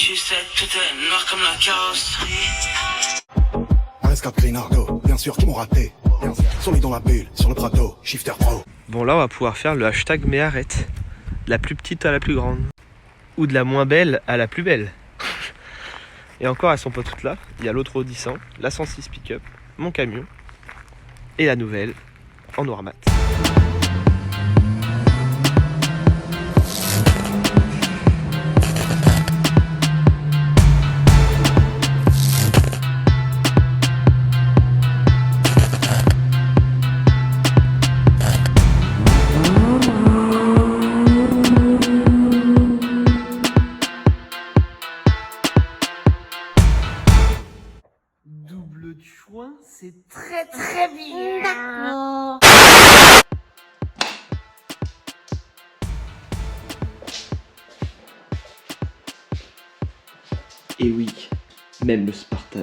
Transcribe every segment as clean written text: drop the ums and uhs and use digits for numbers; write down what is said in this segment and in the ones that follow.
Tu sais, tout est noir comme la carrosserie. RS4 Green Argo, bien sûr qui m'ont raté. Sur les dans la bulle, sur le Prado, Shifter Pro. Bon là on va pouvoir faire le hashtag mais arrête. De la plus petite à la plus grande. Ou de la moins belle à la plus belle. Et encore elles sont pas toutes là. Il y a l'autre Audi 100, la 106 pick-up, mon camion et la nouvelle en noir mat. Double choix, c'est très très bien. D'accord. Et oui, même le Spartan,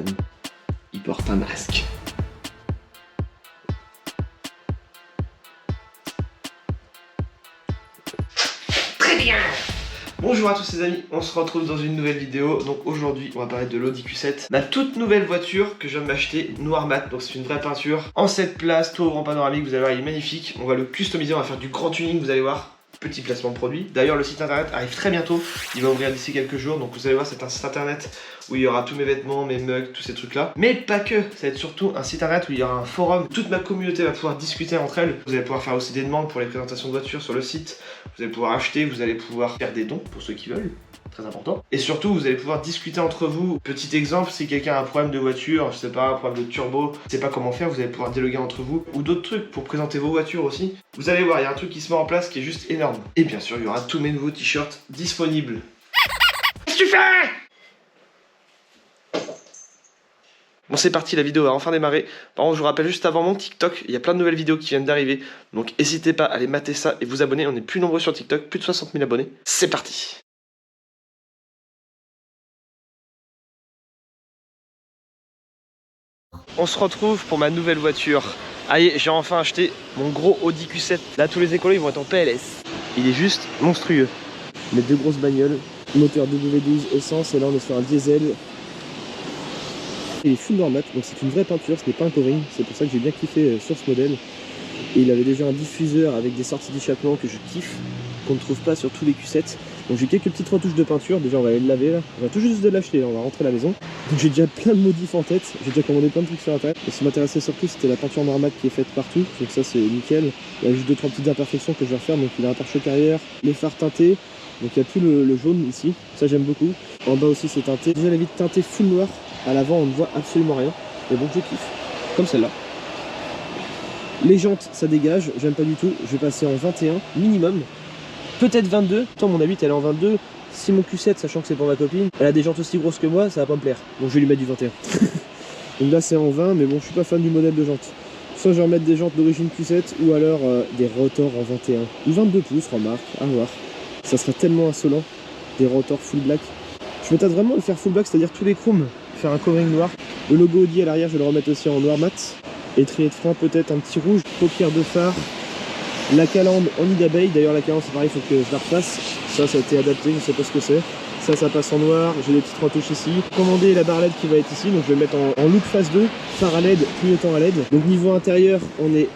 il porte un masque. Très bien. Bonjour à tous les amis, on se retrouve dans une nouvelle vidéo. Donc aujourd'hui on va parler de l'Audi Q7, ma toute nouvelle voiture que je viens de m'acheter, noir mat. Donc c'est une vraie peinture en 7 places, toit ouvrant panoramique, vous allez voir il est magnifique. On va le customiser, on va faire du grand tuning, vous allez voir. Petit placement de produit. D'ailleurs le site internet arrive très bientôt, il va ouvrir d'ici quelques jours. Donc vous allez voir, c'est un site internet où il y aura tous mes vêtements, mes mugs, tous ces trucs là. Mais pas que, ça va être surtout un site internet où il y aura un forum. Toute ma communauté va pouvoir discuter entre elles. Vous allez pouvoir faire aussi des demandes pour les présentations de voitures sur le site. Vous allez pouvoir acheter, vous allez pouvoir faire des dons pour ceux qui veulent. Très important. Et surtout, vous allez pouvoir discuter entre vous. Petit exemple, si quelqu'un a un problème de voiture, je sais pas, un problème de turbo, je sais pas comment faire, vous allez pouvoir dialoguer entre vous. Ou d'autres trucs pour présenter vos voitures aussi. Vous allez voir, il y a un truc qui se met en place qui est juste énorme. Et bien sûr, il y aura tous mes nouveaux t-shirts disponibles. Qu'est-ce que tu fais ? Bon c'est parti, la vidéo va enfin démarrer. Par contre je vous rappelle juste avant mon TikTok, il y a plein de nouvelles vidéos qui viennent d'arriver. Donc n'hésitez pas à aller mater ça et vous abonner, on est plus nombreux sur TikTok, plus de 60 000 abonnés. C'est parti. On se retrouve pour ma nouvelle voiture. Allez, j'ai enfin acheté mon gros Audi Q7. Là tous les écolos ils vont être en PLS. Il est juste monstrueux. Mes deux grosses bagnoles, moteur W12 essence et là on est sur un diesel. Il est full noir mat, donc c'est une vraie peinture, ce n'est pas un covering, c'est pour ça que j'ai bien kiffé sur ce modèle. Et il avait déjà un diffuseur avec des sorties d'échappement que je kiffe, qu'on ne trouve pas sur tous les Q7. Donc j'ai quelques petites retouches de peinture, déjà on va aller le laver là. On va tout juste de l'acheter, on va rentrer à la maison. Donc j'ai déjà plein de modifs en tête, j'ai déjà commandé plein de trucs sur internet. Et ce qui m'intéressait surtout c'était la peinture noir mat qui est faite partout, donc ça c'est nickel. Il y a juste 2-3 petites imperfections que je vais refaire, donc il a un pare-choc arrière, les phares teintés. Donc il n'y a plus le jaune ici, ça j'aime beaucoup. En bas aussi c'est teinté. Déjà la vitre teintée full noir, à l'avant on ne voit absolument rien. Mais bon je kiffe, comme celle-là. Les jantes ça dégage, j'aime pas du tout. Je vais passer en 21 minimum. Peut-être 22, toi mon A8 elle est en 22. Si mon Q7, sachant que c'est pour ma copine, elle a des jantes aussi grosses que moi, ça va pas me plaire. Donc je vais lui mettre du 21. Donc là c'est en 20, mais bon je suis pas fan du modèle de jantes. Soit je vais remettre des jantes d'origine Q7 ou alors des rotors en 21. Ou 22 pouces, remarque, à voir. Ça serait tellement insolent, des rotors full black. Je me tâte vraiment à le faire full black, c'est-à-dire tous les chromes, faire un covering noir. Le logo Audi à l'arrière, je vais le remettre aussi en noir mat. Étrier de frein, peut-être un petit rouge. Paupières de phare. La calandre en nid d'abeille. D'ailleurs, la calandre, c'est pareil, il faut que je la refasse. Ça a été adapté, je sais pas ce que c'est. Ça passe en noir. J'ai des petites retouches ici. Commander la barre LED qui va être ici. Donc, je vais le mettre en look phase 2. Phare à LED, clignotant à LED. Donc, niveau intérieur, on est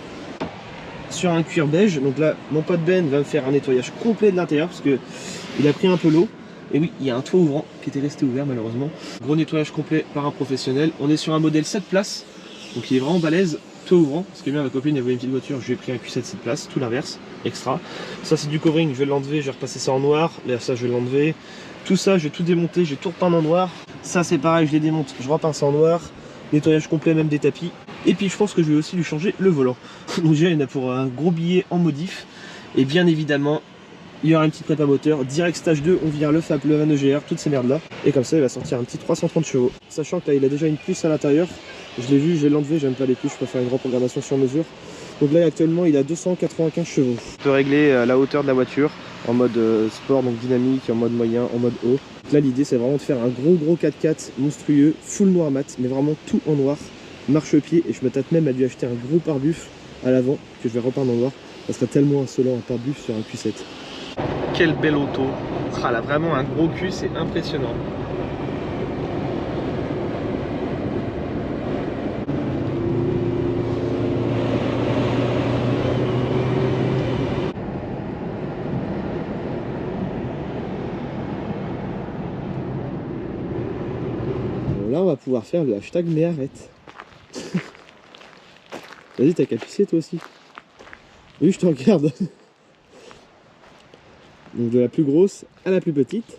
sur un cuir beige. Donc là, mon pote Ben va me faire un nettoyage complet de l'intérieur parce que il a pris un peu l'eau. Et oui, il y a un toit ouvrant qui était resté ouvert malheureusement. Gros nettoyage complet par un professionnel. On est sur un modèle 7 places. Donc il est vraiment balèze, toit ouvrant. Parce que bien ma copine elle voulait une petite voiture, je lui ai pris un Q7 7 places, tout l'inverse, extra. Ça c'est du covering, je vais l'enlever, je vais repasser ça en noir. Là ça je vais l'enlever. Tout ça je vais tout démonter, je vais tout repeindre en noir. Ça c'est pareil, je les démonte, je repeins ça en noir. Nettoyage complet même des tapis. Et puis je pense que je vais aussi lui changer le volant. Donc déjà il y en a pour un gros billet en modif. Et bien évidemment, il y aura une petite prépa moteur, direct stage 2, on vire le FAP, le 22 GR, toutes ces merdes là. Et comme ça il va sortir un petit 330 chevaux. Sachant que là il a déjà une puce à l'intérieur. Je l'ai vu, je vais l'enlever, j'aime pas les puces, je préfère une grande programmation sur mesure. Donc là actuellement il a 295 chevaux. Je peux régler la hauteur de la voiture en mode sport, donc dynamique, en mode moyen, en mode haut. Donc là l'idée c'est vraiment de faire un gros 4x4 monstrueux, full noir mat, mais vraiment tout en noir, marche-pied. Et je me tâte même à lui acheter un gros pare-buff à l'avant que je vais repeindre en noir. Ça serait tellement insolent un pare-buff sur un Q7. Quelle belle auto. Ah là vraiment un gros cul, c'est impressionnant. là, on va pouvoir faire le hashtag mais arrête. Vas-y, t'as qu'à pisser toi aussi. Oui, je te regarde. Donc de la plus grosse à la plus petite.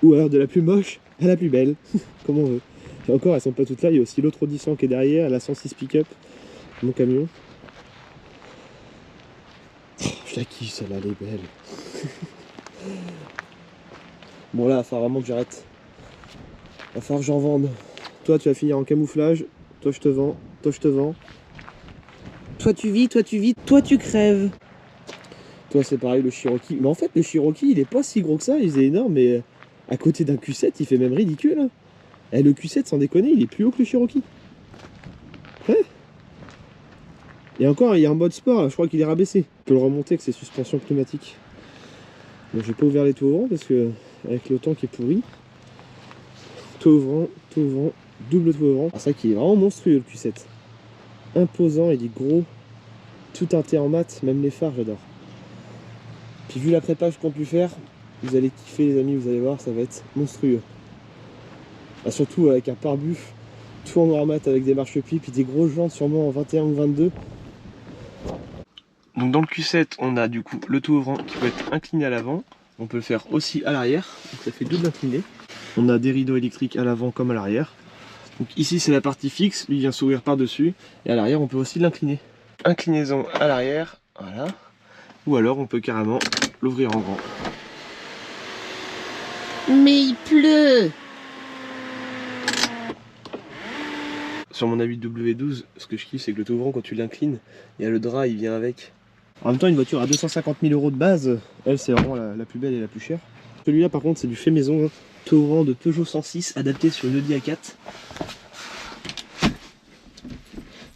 Ou alors de la plus moche à la plus belle. Comme on veut. Et encore, elles sont pas toutes là. Il y a aussi l'autre Audi 100 qui est derrière, la 106 pick-up. Mon camion. Oh, je la kiffe, celle-là, elle est belle. Bon là, il va falloir vraiment que j'arrête. Il va falloir que j'en vende. Toi, tu vas finir en camouflage. Toi, je te vends. Toi, je te vends. Toi, tu vis. Toi, tu vis. Toi, tu crèves. Toi, c'est pareil, le Cherokee. Mais en fait, le Cherokee, il est pas si gros que ça. Il est énorme, mais à côté d'un Q7, il fait même ridicule. Hein. Et le Q7, sans déconner, il est plus haut que le Cherokee. Ouais. Et encore, il y a un mode sport, là, je crois qu'il est rabaissé. On peut le remonter avec ses suspensions pneumatiques. Bon, j'ai pas ouvert les toits ouvrants parce que, avec le temps qui est pourri. Toit ouvrant, double toit ouvrant. Ah, c'est vrai qu'il est vraiment monstrueux le Q7. Imposant, il est gros. Tout teinté en mat, même les phares, j'adore. Puis vu la prépa que je compte lui faire, vous allez kiffer les amis, vous allez voir, ça va être monstrueux. Ah, surtout avec un pare-buff, tout en noir mat avec des marchepieds, puis des grosses jantes sûrement en 21 ou 22. Donc dans le Q7, on a du coup le toit ouvrant qui peut être incliné à l'avant. On peut le faire aussi à l'arrière, donc ça fait double incliné. On a des rideaux électriques à l'avant comme à l'arrière. Donc ici c'est la partie fixe, lui vient s'ouvrir par-dessus. Et à l'arrière on peut aussi l'incliner. Inclinaison à l'arrière, voilà. Ou alors on peut carrément l'ouvrir en grand. Mais il pleut. Sur mon habit W12, ce que je kiffe c'est que le toit ouvrant quand tu l'inclines, il y a le drap, il vient avec. En même temps une voiture à 250 000 € de base, elle c'est vraiment la plus belle et la plus chère. Celui-là par contre c'est du fait maison, hein. Toit ouvrant de Peugeot 106 adapté sur une Audi A4.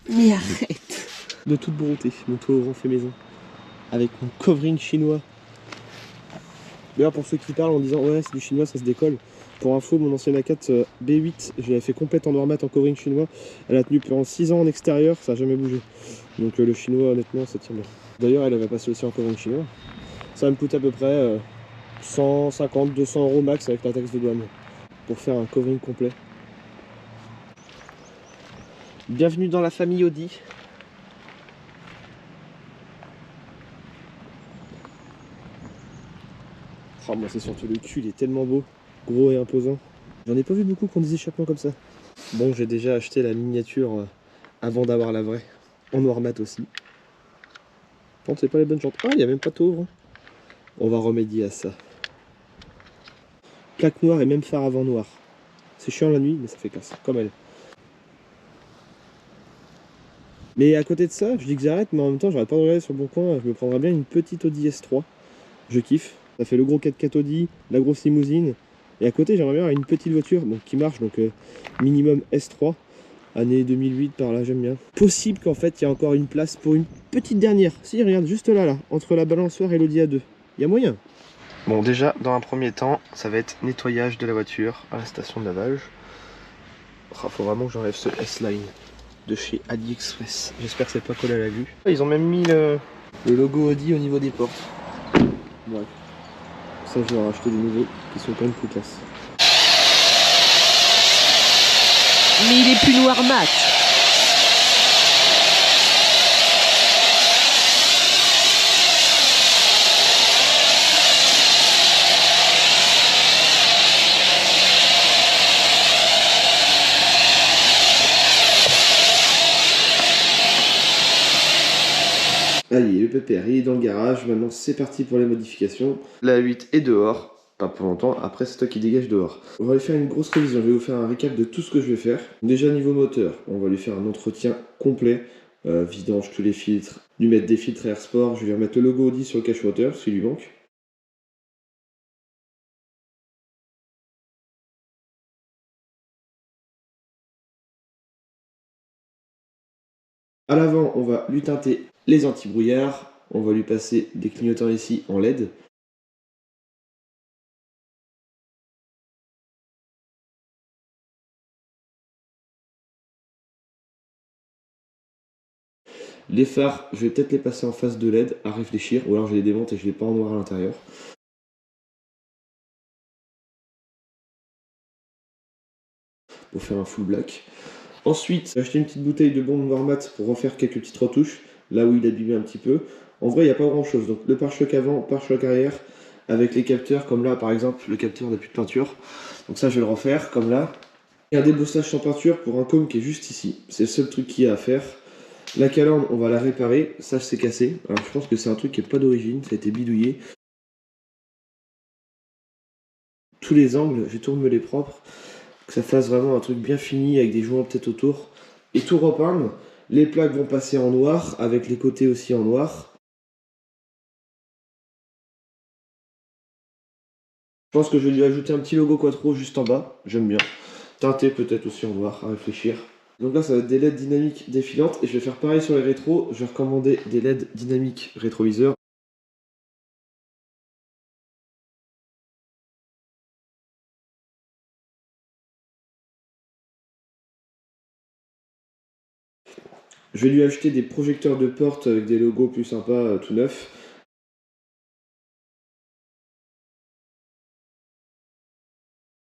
Mais arrête. De toute beauté, mon toit ouvrant fait maison. Avec mon covering chinois. D'ailleurs pour ceux qui parlent en disant ouais c'est du chinois ça se décolle. Pour info mon ancienne A4 B8 je l'avais fait complète en noir mat en covering chinois. Elle a tenu pendant 6 ans en extérieur, ça n'a jamais bougé. Donc le chinois honnêtement ça tient bien. D'ailleurs elle va passer aussi en covering chinois. Ça va me coûter à peu près 150-200 € max avec la taxe de douane. Pour faire un covering complet. Bienvenue dans la famille Audi. Oh, moi c'est surtout le cul, il est tellement beau, gros et imposant. J'en ai pas vu beaucoup qui ont des échappements comme ça. Bon, j'ai déjà acheté la miniature avant d'avoir la vraie. En noir mat aussi. Par contre, c'est pas les bonnes jantes. Ah, il n'y a même pas de toit ouvrant. On va remédier à ça. Plaque noire et même phare avant noir. C'est chiant la nuit, mais ça fait classe, comme elle. Mais à côté de ça, je dis que j'arrête, mais en même temps, j'arrête pas de regarder sur le bon coin. Je me prendrais bien une petite Audi S3. Je kiffe. Ça fait le gros 4x4 Audi, la grosse limousine. Et à côté, j'aimerais bien avoir une petite voiture donc, qui marche, donc minimum S3. Année 2008 par là, j'aime bien. Possible qu'en fait, il y a encore une place pour une petite dernière. Si, regarde, juste là, entre la balançoire et l'Audi A2. Il y a moyen. Bon, déjà, dans un premier temps, ça va être nettoyage de la voiture à la station de lavage. Oh, faut vraiment que j'enlève ce S-Line de chez AliExpress. J'espère que c'est pas collé à la vue. Ils ont même mis le logo Audi au niveau des portes. Bref. Ça, je vais en racheter des nouveaux qui sont quand même plus classe. Mais il est plus noir mat. Allez, le pépère, il est dans le garage. Maintenant, c'est parti pour les modifications. La 8 est dehors. Pas pour longtemps, après c'est toi qui dégage dehors. On va lui faire une grosse révision, je vais vous faire un récap de tout ce que je vais faire. Déjà niveau moteur, on va lui faire un entretien complet, vidange, tous les filtres, lui mettre des filtres Air Sport, je vais lui remettre le logo Audi sur le cache-water, parce qu'il lui manque. À l'avant, on va lui teinter les anti-brouillards, on va lui passer des clignotants ici en LED. Les phares, je vais peut-être les passer en face de LED à réfléchir, ou alors je les démonte et je les peins en noir à l'intérieur. pour faire un full black. Ensuite, j'ai acheté une petite bouteille de bombe Noir Mat pour refaire quelques petites retouches, là où il abîmait un petit peu. En vrai, il n'y a pas grand chose. Donc le pare-choc avant, pare-choc arrière, avec les capteurs, comme là par exemple, le capteur n'a plus de peinture. Donc ça, je vais le refaire, comme là. Et un déboussage sans peinture pour un cône qui est juste ici. C'est le seul truc qu'il y a à faire. La calandre, on va la réparer. Ça, c'est cassé. Alors je pense que c'est un truc qui n'est pas d'origine, ça a été bidouillé. Tous les angles, je tourne les propres. Que ça fasse vraiment un truc bien fini avec des joints peut-être autour. Et tout repeindre. Les plaques vont passer en noir, avec les côtés aussi en noir. Je pense que je vais lui ajouter un petit logo Quattro juste en bas. J'aime bien. Teinter peut-être aussi en noir, à réfléchir. Donc là, ça va être des LED dynamiques défilantes. Et je vais faire pareil sur les rétros. Je vais recommander des LED dynamiques rétroviseurs. Je vais lui acheter des projecteurs de porte avec des logos plus sympas, tout neufs.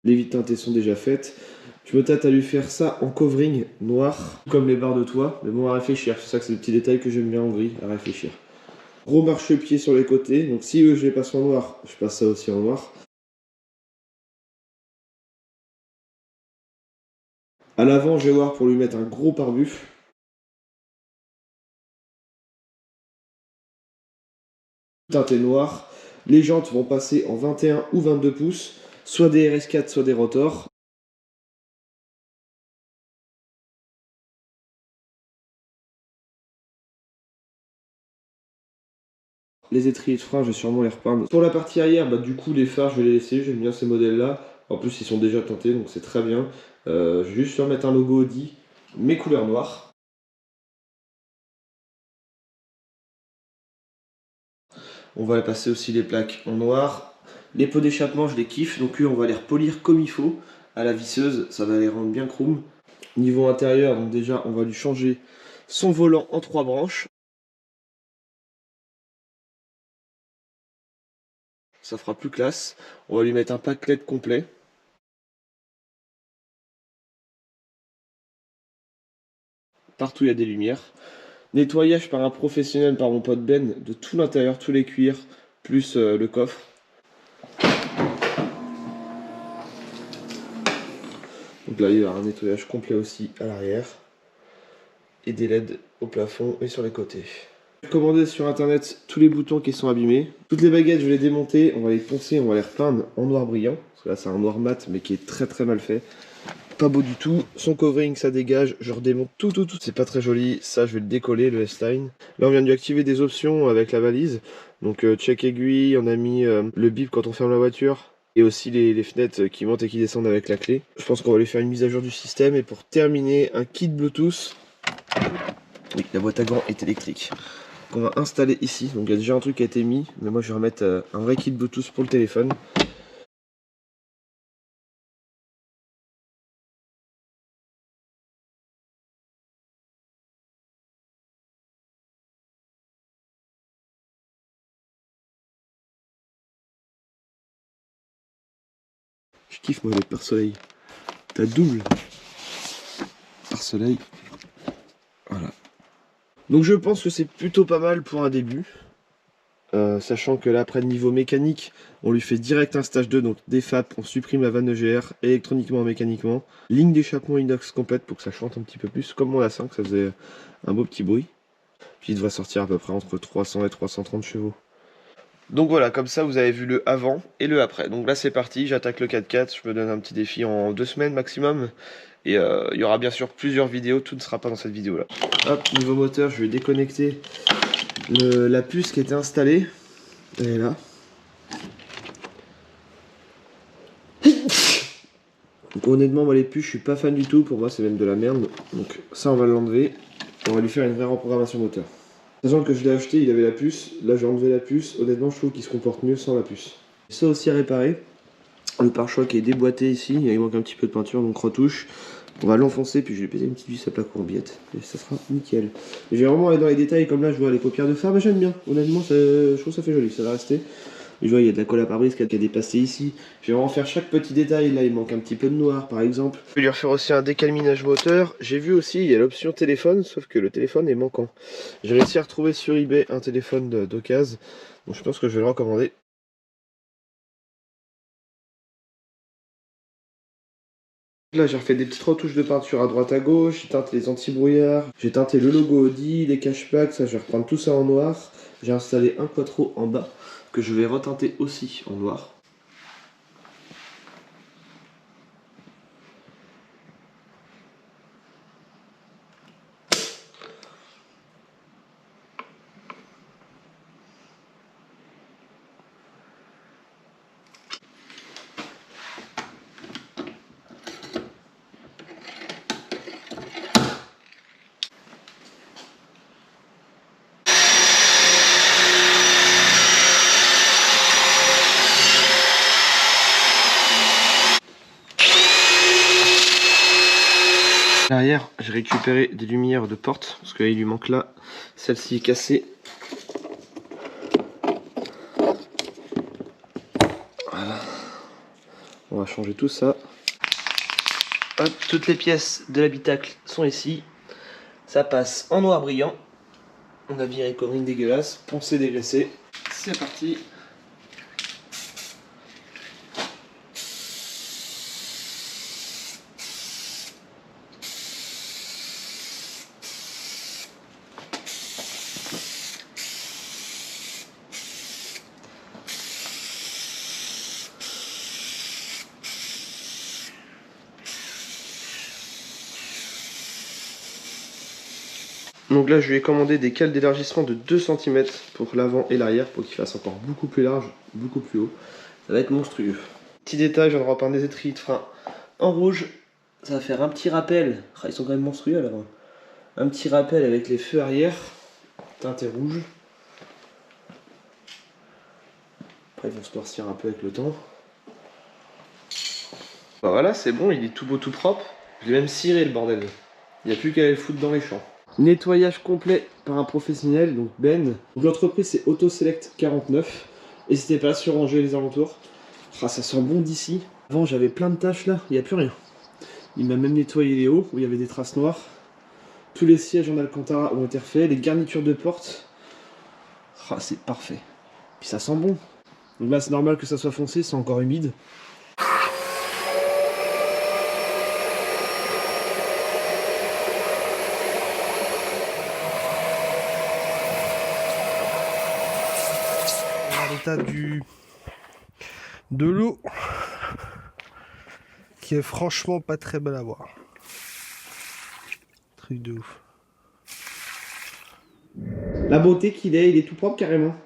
Les vitres teintées sont déjà faites. Je me tâte à lui faire ça en covering noir, comme les barres de toit. Mais bon, à réfléchir. C'est ça que c'est le petit détail que j'aime bien en gris, à réfléchir. Gros marchepied sur les côtés. Donc si eux, je les passe en noir, je passe ça aussi en noir. À l'avant, je vais voir pour lui mettre un gros pare-buff. Teinté noir. Les jantes vont passer en 21 ou 22 pouces, soit des RS4, soit des rotors. Les étriers de frein, je vais sûrement les repeindre. Pour la partie arrière, du coup, les phares, je vais les laisser. J'aime bien ces modèles-là. En plus, ils sont déjà teintés, donc c'est très bien. Je vais juste leur mettre un logo Audi, mes couleurs noires. On va passer aussi les plaques en noir. Les pots d'échappement, je les kiffe, donc on va les repolir comme il faut à la visseuse, ça va les rendre bien chrome. Niveau intérieur, donc déjà, on va lui changer son volant en 3 branches. Ça fera plus classe. On va lui mettre un pack LED complet. Partout, il y a des lumières. Nettoyage par un professionnel, par mon pote Ben, de tout l'intérieur, tous les cuirs, plus le coffre. Donc là, il y aura un nettoyage complet aussi à l'arrière. Et des LED au plafond et sur les côtés. J'ai commandé sur internet tous les boutons qui sont abîmés. Toutes les baguettes, je vais les démonter, on va les poncer, on va les repeindre en noir brillant. Parce que là, c'est un noir mat, mais qui est très très mal fait. Pas beau du tout. Son covering, ça dégage. Je redémonte tout. C'est pas très joli. Ça, je vais le décoller, le S-Line. Là, on vient de lui activer des options avec la valise. Donc, check aiguille. On a mis le bip quand on ferme la voiture. Et aussi les fenêtres qui montent et qui descendent avec la clé. Je pense qu'on va lui faire une mise à jour du système. Et pour terminer, un kit Bluetooth. Oui, la boîte à gants est électrique. Qu'on va installer ici. Donc, il y a déjà un truc qui a été mis. Mais moi, je vais remettre un vrai kit Bluetooth pour le téléphone. Je kiffe moi le pare-soleil. T'as double pare-soleil. Voilà. Donc je pense que c'est plutôt pas mal pour un début. Sachant que là après niveau mécanique, on lui fait direct un stage 2, donc des FAP, on supprime la vanne EGR électroniquement et mécaniquement. Ligne d'échappement inox complète pour que ça chante un petit peu plus, comme mon A5, ça faisait un beau petit bruit. Puis il devrait sortir à peu près entre 300 et 330 chevaux. Donc voilà, comme ça vous avez vu le avant et le après. Donc là c'est parti, j'attaque le 4x4, je me donne un petit défi en 2 semaines maximum. Et il y aura bien sûr plusieurs vidéos, tout ne sera pas dans cette vidéo là. Hop, niveau moteur, je vais déconnecter la puce qui était installée. Elle est là. Donc honnêtement, moi les puces, je suis pas fan du tout, pour moi c'est même de la merde. Donc ça on va l'enlever, on va lui faire une vraie reprogrammation moteur. Sachant que je l'ai acheté, il avait la puce, là j'ai enlevé la puce, honnêtement je trouve qu'il se comporte mieux sans la puce. Ça aussi à réparer, le pare-choc est déboîté ici, il manque un petit peu de peinture donc retouche. On va l'enfoncer puis je vais péter une petite vis à plaque en biette et ça sera nickel. Et je vais vraiment aller dans les détails comme là je vois les paupières de phare, mais j'aime bien, honnêtement je trouve que ça fait joli, ça va rester. Je vois, il y a de la colle à pare-brise qui a dépassé ici. Je vais vraiment faire chaque petit détail. Là, il manque un petit peu de noir, par exemple. Je vais lui refaire aussi un décalminage moteur. J'ai vu aussi, il y a l'option téléphone, sauf que le téléphone est manquant. J'ai réussi à retrouver sur eBay un téléphone d'occasion. Donc je pense que je vais le recommander. Là, j'ai refait des petites retouches de peinture à droite à gauche, j'ai teinté les anti-brouillards, j'ai teinté le logo Audi, les cashbacks, ça je vais reprendre tout ça en noir. J'ai installé un quattro en bas que je vais reteinter aussi en noir. Derrière, j'ai récupéré des lumières de porte, parce qu'il lui manque là, celle-ci est cassée. Voilà. On va changer tout ça. Hop, toutes les pièces de l'habitacle sont ici. Ça passe en noir brillant. On a viré covering dégueulasse, poncé dégraissé. C'est parti. Donc là je lui ai commandé des cales d'élargissement de 2 cm pour l'avant et l'arrière pour qu'il fasse encore beaucoup plus large, beaucoup plus haut. Ça va être monstrueux. Petit détail, je viens de repeindre des étriers de frein en rouge. Ça va faire un petit rappel. Ah, ils sont quand même monstrueux à l'avant. Un petit rappel avec les feux arrière, teintés rouge. Après ils vont se noircir un peu avec le temps. Bah voilà, c'est bon, il est tout beau tout propre. Je l'ai même ciré le bordel. Il n'y a plus qu'à aller le foutre dans les champs. Nettoyage complet par un professionnel, donc Ben. L'entreprise c'est AutoSelect 49. N'hésitez pas à surranger les alentours. Ah, ça sent bon d'ici. Avant j'avais plein de taches là, il n'y a plus rien. Il m'a même nettoyé les hauts où il y avait des traces noires. Tous les sièges en Alcantara ont été refaits, les garnitures de porte. Ah, c'est parfait. Puis ça sent bon. Donc là c'est normal que ça soit foncé, c'est encore humide. L'état de l'eau qui est franchement pas très belle à voir. Truc de ouf. La beauté qu'il est, il est tout propre carrément.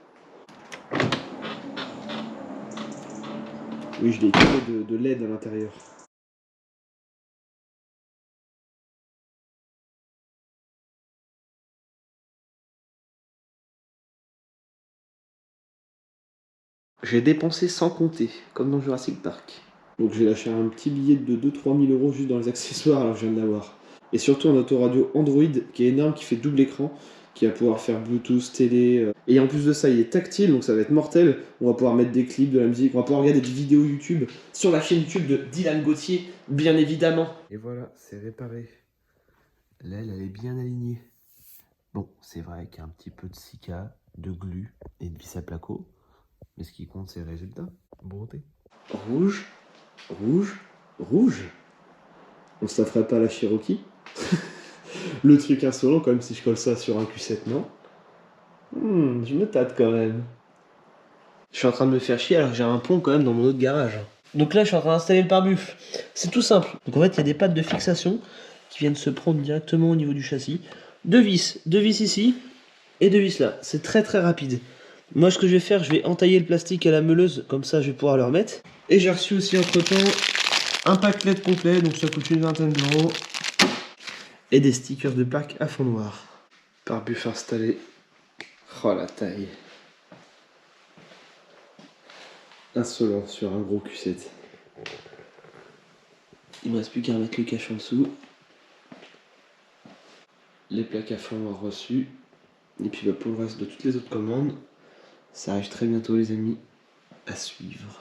Oui, je l'ai équipé de LED à l'intérieur. J'ai dépensé sans compter, comme dans Jurassic Park. Donc j'ai lâché un petit billet de 2-3 000 euros juste dans les accessoires alors que je viens de l'avoir. Et surtout un autoradio Android qui est énorme, qui fait double écran, qui va pouvoir faire Bluetooth, télé. Et en plus de ça, il est tactile, donc ça va être mortel. On va pouvoir mettre des clips, de la musique, on va pouvoir regarder des vidéos YouTube sur la chaîne YouTube de Dylan Gauthier, bien évidemment. Et voilà, c'est réparé. L'aile, elle est bien alignée. Bon, c'est vrai qu'il y a un petit peu de silica, de glu et de vis à placo. Mais ce qui compte, c'est le résultat. Beauté. Rouge, rouge, rouge. On se la ferait pas à la Cherokee. Le truc insolent, quand même, si je colle ça sur un Q7, non? Je me tâte quand même. Je suis en train de me faire chier alors que j'ai un pont quand même dans mon autre garage. Donc là, je suis en train d'installer le pare-buffle. C'est tout simple. Donc en fait, il y a des pattes de fixation qui viennent se prendre directement au niveau du châssis. Deux vis ici et deux vis là. C'est très très rapide. Moi, ce que je vais faire, je vais entailler le plastique à la meuleuse, comme ça je vais pouvoir le remettre. Et j'ai reçu aussi entre temps un pack LED complet, donc ça coûte une vingtaine d'euros. Et des stickers de pack à fond noir. Pare-buff installé. Oh la taille. Insolent sur un gros Q7. Il me reste plus qu'à remettre le cache en dessous. Les plaques à fond noir reçues. Et puis bah, pour le reste de toutes les autres commandes, ça arrive très bientôt les amis. à suivre.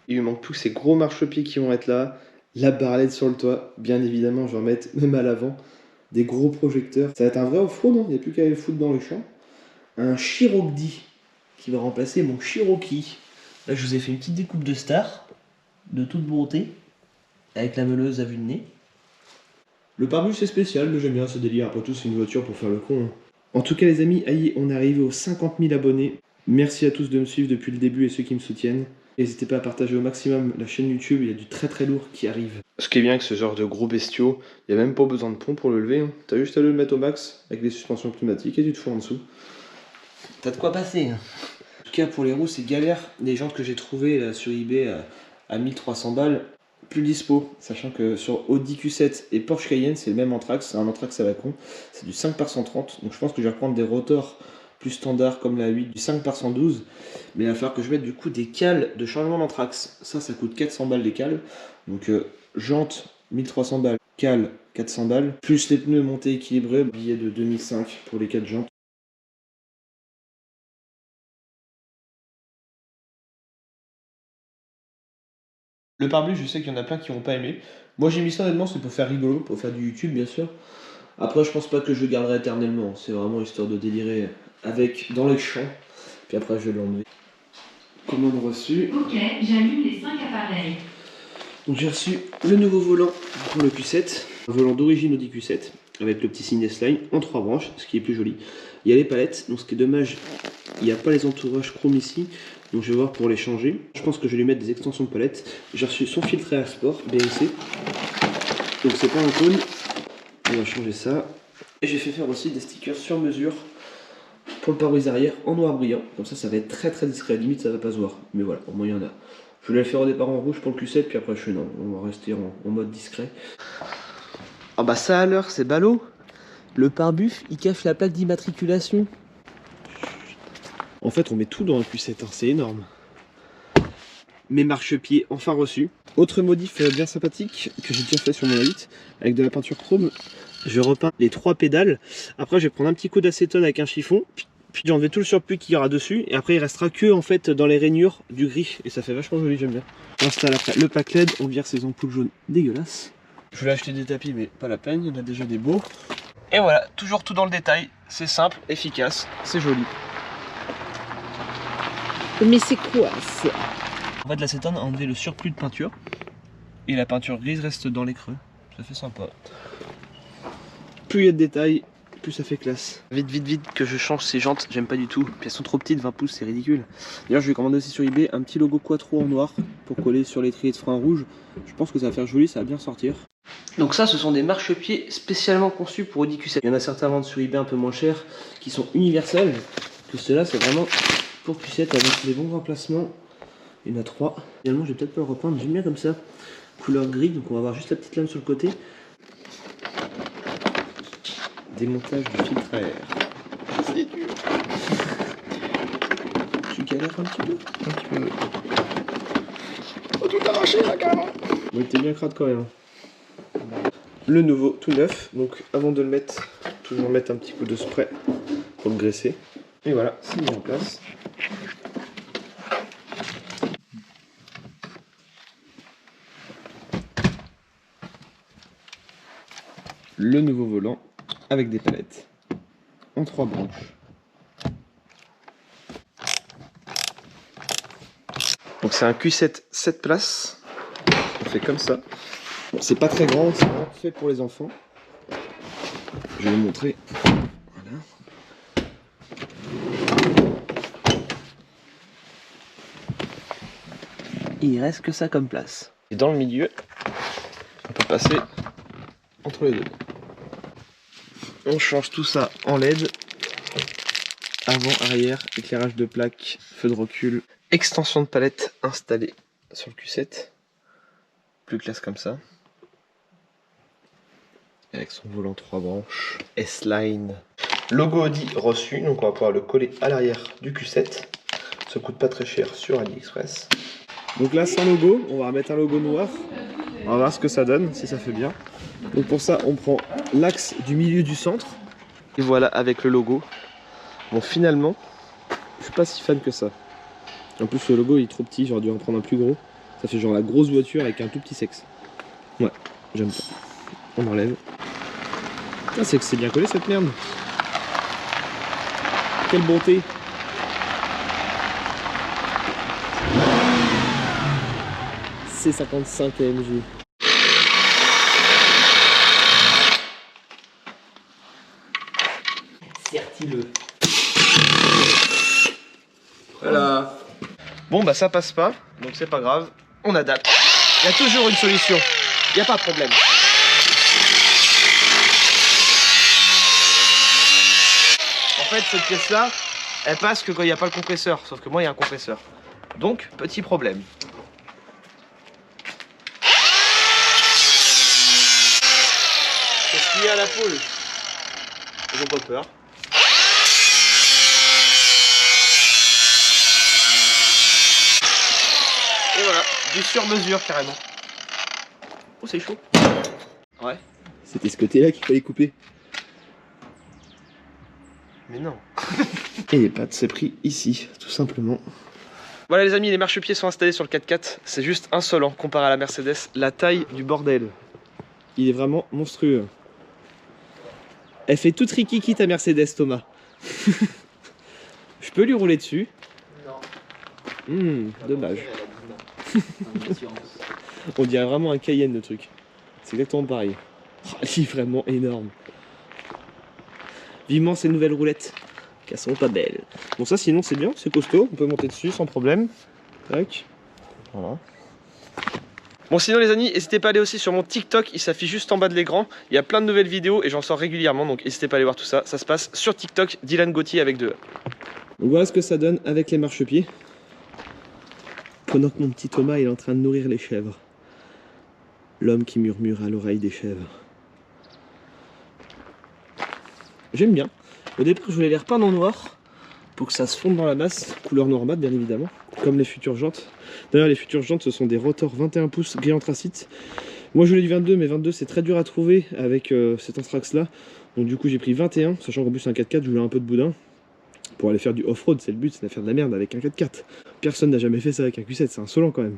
Il lui manque plus que ces gros marchepieds qui vont être là, la barrette sur le toit, bien évidemment je vais en mettre même à l'avant, des gros projecteurs. Ça va être un vrai off-road, il n'y a plus qu'à aller le foutre dans les champs. Un Cherokee qui va remplacer mon Cherokee. Là je vous ai fait une petite découpe de star, de toute beauté, avec la meuleuse à vue de nez. Le pare-bus c'est spécial, mais j'aime bien ce délire, après tout c'est une voiture pour faire le con. En tout cas les amis, aïe, on est arrivé aux 50 000 abonnés. Merci à tous de me suivre depuis le début et ceux qui me soutiennent. N'hésitez pas à partager au maximum la chaîne YouTube, il y a du très lourd qui arrive. Ce qui est bien avec ce genre de gros bestiaux, il n'y a même pas besoin de pont pour le lever. T'as juste à le mettre au max avec les suspensions pneumatiques et tu te fous en dessous. T'as de quoi passer. En tout cas pour les roues c'est galère. Les jantes que j'ai trouvées là, sur eBay à 1300 balles, plus dispo. Sachant que sur Audi Q7 et Porsche Cayenne c'est le même Anthrax, c'est un Anthrax à la con. C'est du 5 par 130, donc je pense que je vais reprendre des rotors plus standard comme la 8 du 5 par 112, mais il va falloir que je mette du coup des cales de changement d'Anthrax. Ça coûte 400 balles les cales, donc jantes 1300 balles, cales 400 balles, plus les pneus montés équilibrés, billet de 2005 pour les 4 jantes. Le pare-bus, je sais qu'il y en a plein qui vont pas aimer. Moi j'ai mis ça honnêtement, c'est pour faire rigolo, pour faire du YouTube bien sûr. Après je pense pas que je le garderai éternellement, c'est vraiment histoire de délirer avec dans les champs, puis après je vais l'enlever. Commande reçue. Ok, j'allume les 5 appareils. Donc j'ai reçu le nouveau volant pour le Q7, un volant d'origine Audi Q7, avec le petit signe S-Line en 3 branches, ce qui est plus joli. Il y a les palettes, donc ce qui est dommage, il n'y a pas les entourages chrome ici, donc je vais voir pour les changer. Je pense que je vais lui mettre des extensions de palettes. J'ai reçu son filtre à sport, BMC, donc c'est pas un cône, on va changer ça. Et j'ai fait faire aussi des stickers sur mesure pour le pare-brise arrière en noir brillant, comme ça va être très discret, limite ça va pas se voir, mais voilà, au moins il y en a. Je voulais le faire au départ en rouge pour le Q7, puis après je suis non, on va rester en mode discret. Ah bah ça à l'heure, c'est ballot. Le pare-buf, il cache la plaque d'immatriculation. En fait on met tout dans un Q7, hein, c'est énorme. Mes marchepieds enfin reçus. Autre modif bien sympathique que j'ai déjà fait sur mon A8, avec de la peinture chrome. Je repeins les 3 pédales. Après je vais prendre un petit coup d'acétone avec un chiffon. Puis j'ai enlevé tout le surplus qu'il y aura dessus. Et après il restera que en fait dans les rainures du gris. Et ça fait vachement joli, j'aime bien. On installe après le pack LED. On vire ces ampoules jaunes dégueulasses. Je voulais acheter des tapis mais pas la peine. Il y en a déjà des beaux. Et voilà, toujours tout dans le détail. C'est simple, efficace, c'est joli. Mais c'est quoi ça? En fait l'acétone a enlevé le surplus de peinture. Et la peinture grise reste dans les creux. Ça fait sympa. Plus il y a de détails, plus ça fait classe. Vite que je change ces jantes, j'aime pas du tout. Puis elles sont trop petites, 20 pouces, c'est ridicule. D'ailleurs je vais commander aussi sur eBay un petit logo Quattro en noir pour coller sur l'étrier de frein rouge. Je pense que ça va faire joli, ça va bien sortir. Donc ça, ce sont des marchepieds spécialement conçus pour Audi Q7. Il y en a certains à vendre sur eBay un peu moins chers, qui sont universels. Que ceux-là, c'est vraiment pour Q7 avec des bons remplacements. Il y en a 3. Finalement, je vais peut-être pas le repeindre, j'aime bien comme ça. Couleur gris, donc on va avoir juste la petite lame sur le côté. Démontage du filtre à air. C'est dur. Tu galères un petit peu. Un petit peu. Oh, tout arraché là, carrément. Bon, il était bien crade quand même. Le nouveau, tout neuf. Donc avant de le mettre, toujours mettre un petit coup de spray pour le graisser. Et voilà, c'est mis en place. Le nouveau volant avec des palettes en 3 branches. Donc c'est un Q7 7 places. On fait comme ça. Bon, c'est pas très grand, c'est vraiment fait pour les enfants. Je vais vous montrer. Voilà. Il reste que ça comme place. Et dans le milieu, on peut passer entre les deux. On change tout ça en LED. Avant, arrière, éclairage de plaque, feu de recul, extension de palette installée sur le Q7. Plus classe comme ça. Avec son volant 3 branches, S-Line. Logo Audi reçu, donc on va pouvoir le coller à l'arrière du Q7. Ça coûte pas très cher sur AliExpress. Donc là, sans logo, on va remettre un logo noir. On va voir ce que ça donne, si ça fait bien. Donc pour ça, on prend l'axe du milieu du centre. Et voilà, avec le logo. Bon, finalement, je suis pas si fan que ça. En plus le logo il est trop petit, j'aurais dû en prendre un plus gros. Ça fait genre la grosse voiture avec un tout petit sexe. Ouais, j'aime pas. On enlève. Putain, c'est que c'est bien collé cette merde. Quelle bonté. C55 AMG. Sertis-le. Voilà. Bon bah ça passe pas, donc c'est pas grave, on adapte. Il y a toujours une solution, il n'y a pas de problème. En fait cette pièce là, elle passe que quand il n'y a pas le compresseur, sauf que moi il y a un compresseur. Donc petit problème. Qu'est-ce qu'il y a à la poule? Ils ont pas peur. Et voilà, du sur-mesure carrément. Oh c'est chaud. Ouais. C'était ce côté-là qu'il fallait couper. Mais non. Et les pattes, c'est pris ici, tout simplement. Voilà les amis, les marchepieds sont installés sur le 4x4. C'est juste insolent comparé à la Mercedes. La taille du bordel. Il est vraiment monstrueux. Elle fait toute rikiki ta Mercedes, Thomas. Je peux lui rouler dessus? Non. Dommage. On dirait vraiment un Cayenne le truc. C'est exactement pareil. Oh, il est vraiment énorme. Vivement ces nouvelles roulettes. Qu'elles sont pas belles. Bon ça sinon c'est bien, c'est costaud. On peut monter dessus sans problème. Tac. Voilà. Bon sinon les amis, n'hésitez pas à aller aussi sur mon TikTok, il s'affiche juste en bas de l'écran. Il y a plein de nouvelles vidéos et j'en sors régulièrement, donc n'hésitez pas à aller voir tout ça. Ça se passe sur TikTok, Dylan Gauthier avec 2 E. Donc voilà ce que ça donne avec les marchepieds. Pendant que mon petit Thomas il est en train de nourrir les chèvres. L'homme qui murmure à l'oreille des chèvres. J'aime bien. Au départ je voulais les repeindre en noir pour que ça se fonde dans la masse, couleur noir mat bien évidemment, comme les futures jantes. D'ailleurs les futures jantes ce sont des rotors 21 pouces gris anthracite. Moi je voulais du 22 mais 22 c'est très dur à trouver avec cet anthrax là. Donc du coup j'ai pris 21, sachant qu'en plus c'est un 4x4, je voulais un peu de boudin. Pour aller faire du off-road, c'est le but, c'est de faire de la merde avec un 4x4. Personne n'a jamais fait ça avec un Q7, c'est insolent quand même.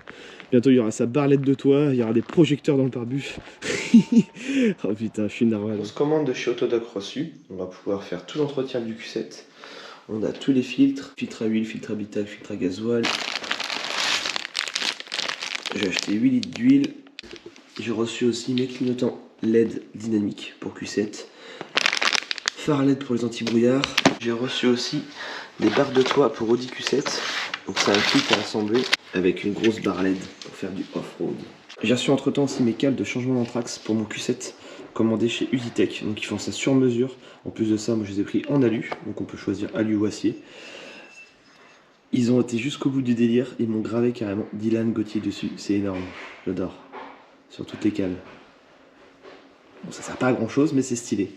Bientôt il y aura sa barlette de toit, il y aura des projecteurs dans le pare-buf. Oh putain, je suis narwhal. On se commande de chez Autodoc reçu, on va pouvoir faire tout l'entretien du Q7. On a tous les filtres, filtre à huile, filtre à habitacle, filtre à gasoil. J'ai acheté 8 litres d'huile. J'ai reçu aussi mes clignotants LED dynamiques pour Q7. Phare LED pour les anti-brouillards. J'ai reçu aussi des barres de toit pour Audi Q7. Donc c'est un kit à assembler avec une grosse barre LED pour faire du off-road. J'ai reçu entre temps aussi mes câbles de changement d'anthrax pour mon Q7 commandé chez Usitech. Donc ils font ça sur mesure. En plus de ça, moi je les ai pris en alu. Donc on peut choisir alu ou acier. Ils ont été jusqu'au bout du délire. Ils m'ont gravé carrément Dylan Gauthier dessus. C'est énorme. J'adore. Sur toutes les cales. Bon, ça sert pas à grand chose, mais c'est stylé.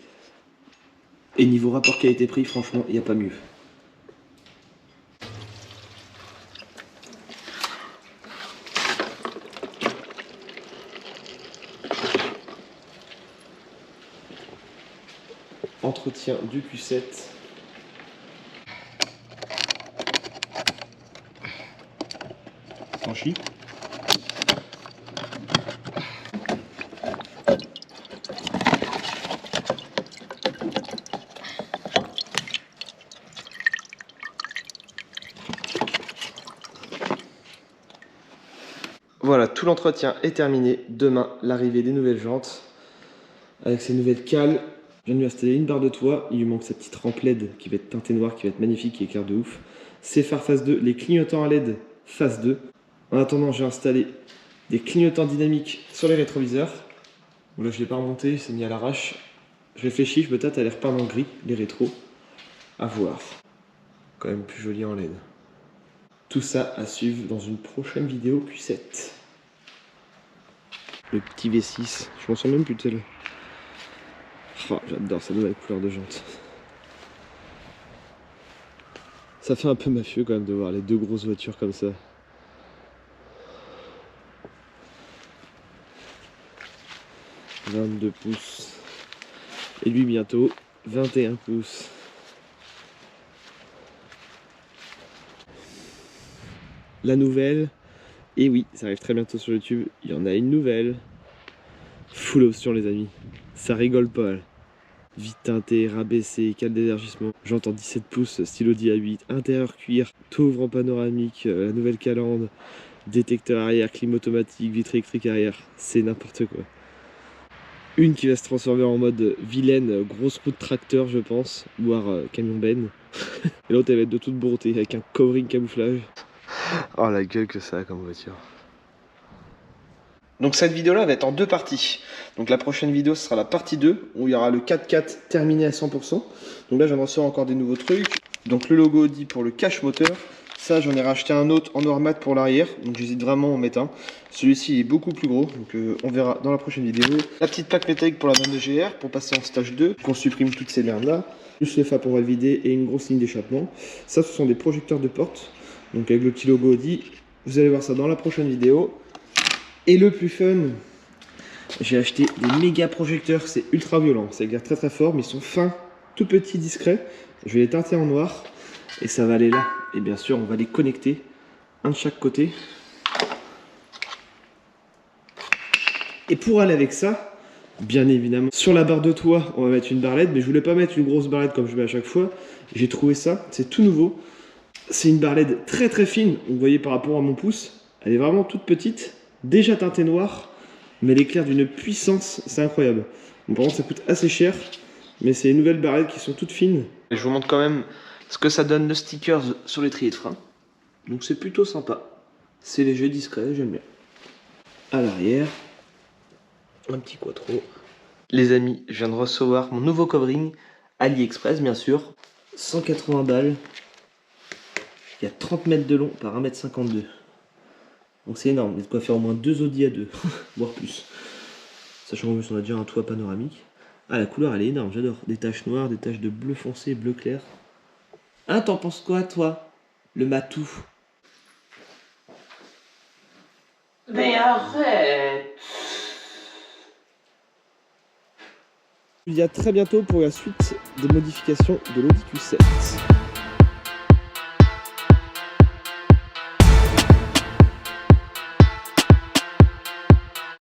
Et niveau rapport qualité-prix, franchement, il n'y a pas mieux. Entretien du Q7. Franchi. Voilà, tout l'entretien est terminé. Demain, l'arrivée des nouvelles jantes. Avec ces nouvelles cales. Je viens de lui installer une barre de toit. Il lui manque sa petite rampe LED qui va être teintée noire, qui va être magnifique, qui éclaire de ouf. Ses phares phase 2, les clignotants à LED phase 2. En attendant, j'ai installé des clignotants dynamiques sur les rétroviseurs. Bon, là, je ne l'ai pas remonté, c'est mis à l'arrache. Je réfléchis, je me tâte à les repeindre en gris, les rétros. À voir. Quand même plus joli en LED. Tout ça à suivre dans une prochaine vidéo Q7. Le petit V6, je m'en sens même plus tel. Oh, j'adore sa nouvelle couleur de jante. Ça fait un peu mafieux quand même de voir les deux grosses voitures comme ça. « 22 pouces. Et lui bientôt 21 pouces. la nouvelle. Et oui, ça arrive très bientôt sur YouTube. Il y en a une nouvelle. Full option les amis. Ça rigole pas. Là. Vite teinté, rabaissé, cale d'élargissement. J'entends 17 pouces, stylo dia8, intérieur cuir, tout ouvre en panoramique, la nouvelle calandre, détecteur arrière, clim automatique, vitre électrique arrière. C'est n'importe quoi. Une qui va se transformer en mode vilaine, grosse roue de tracteur je pense, voire camion ben. Et l'autre elle va être de toute beauté avec un covering camouflage. Oh la gueule que ça a comme voiture. Donc cette vidéo là va être en deux parties. Donc la prochaine vidéo ce sera la partie 2 où il y aura le 4x4 terminé à 100%. Donc là j'en ressors encore des nouveaux trucs. Donc le logo Audi pour le cache moteur. Ça j'en ai racheté un autre en noir mat pour l'arrière. Donc j'hésite vraiment à en mettre un. Celui-ci est beaucoup plus gros. Donc on verra dans la prochaine vidéo. La petite plaque métallique pour la bande de GR pour passer en stage 2. Qu'on supprime toutes ces merdes là. Plus le FAP on va le vider et une grosse ligne d'échappement. Ça ce sont des projecteurs de porte. Donc avec le petit logo Audi. Vous allez voir ça dans la prochaine vidéo. Et le plus fun, j'ai acheté des méga projecteurs, c'est ultra violent, ça éclaire très très fort, mais ils sont fins, tout petits, discrets. Je vais les teinter en noir et ça va aller là. Et bien sûr, on va les connecter, un de chaque côté. Et pour aller avec ça, bien évidemment, sur la barre de toit, on va mettre une barrette, mais je voulais pas mettre une grosse barrette comme je mets à chaque fois. J'ai trouvé ça, c'est tout nouveau. C'est une barrette très très fine, vous voyez par rapport à mon pouce, elle est vraiment toute petite. Déjà teintée noire, mais elle éclaire d'une puissance, c'est incroyable. Bon, par contre, ça coûte assez cher, mais c'est les nouvelles barrettes qui sont toutes fines. Et je vous montre quand même ce que ça donne le sticker sur l'étrier de frein. Donc c'est plutôt sympa. C'est léger, discret, j'aime bien. À l'arrière, un petit quattro. Les amis, je viens de recevoir mon nouveau covering, AliExpress bien sûr. 180 balles. Il y a 30 mètres de long par 1,52 m. Donc c'est énorme, il y a de quoi faire au moins 2 Audi à 2, voire plus. Sachant qu'en plus on a déjà un toit panoramique. Ah la couleur elle est énorme, j'adore. Des taches noires, des taches de bleu foncé, bleu clair. Hein, t'en penses quoi toi? Le matou. Mais arrête! Il y a très bientôt pour la suite des modifications de l'Audi Q7.